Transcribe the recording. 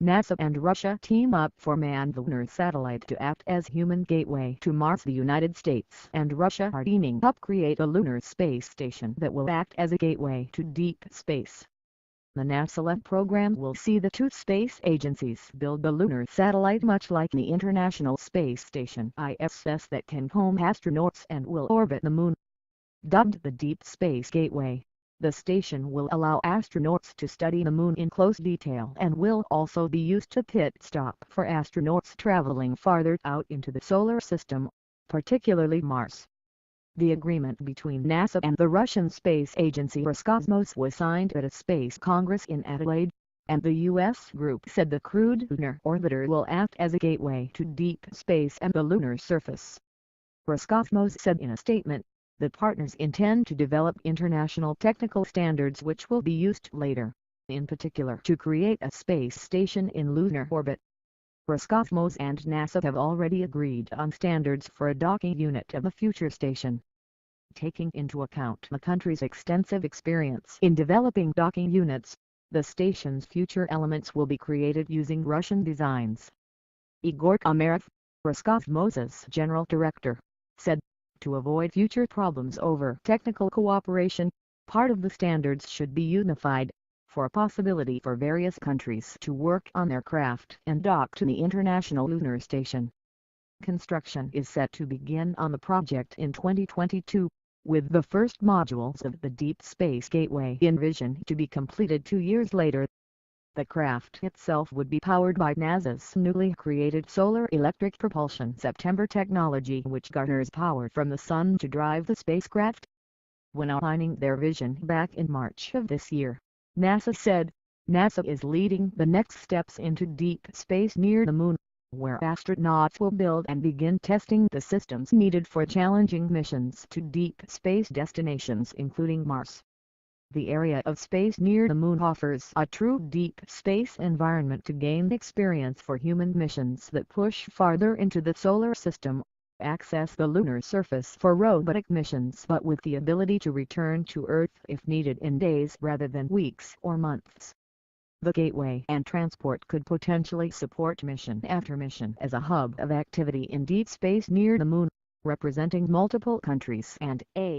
NASA and Russia team up for manned lunar satellite to act as human gateway to Mars. The United States and Russia are teaming up create a lunar space station that will act as a gateway to deep space. The NASA program will see the two space agencies build the lunar satellite much like the International Space Station (ISS) that can home astronauts and will orbit the Moon. Dubbed the Deep Space Gateway, the station will allow astronauts to study the Moon in close detail and will also be used to pit stop for astronauts traveling farther out into the solar system, particularly Mars. The agreement between NASA and the Russian space agency Roscosmos was signed at a Space Congress in Adelaide, and the U.S. group said the crewed lunar orbiter will act as a gateway to deep space and the lunar surface. Roscosmos said in a statement, the partners intend to develop international technical standards which will be used later, in particular to create a space station in lunar orbit. Roscosmos and NASA have already agreed on standards for a docking unit of the future station. Taking into account the country's extensive experience in developing docking units, the station's future elements will be created using Russian designs. Igor Komarov, Roscosmos's general director, said, to avoid future problems over technical cooperation, part of the standards should be unified, for a possibility for various countries to work on their craft and dock to the International Lunar Station. Construction is set to begin on the project in 2022, with the first modules of the Deep Space Gateway envisioned to be completed 2 years later. The craft itself would be powered by NASA's newly created solar electric propulsion September technology, which garners power from the sun to drive the spacecraft. When outlining their vision back in March of this year, NASA said, NASA is leading the next steps into deep space near the Moon, where astronauts will build and begin testing the systems needed for challenging missions to deep space destinations including Mars. The area of space near the Moon offers a true deep space environment to gain experience for human missions that push farther into the solar system, access the lunar surface for robotic missions but with the ability to return to Earth if needed in days rather than weeks or months. The gateway and transport could potentially support mission after mission as a hub of activity in deep space near the Moon, representing multiple countries and a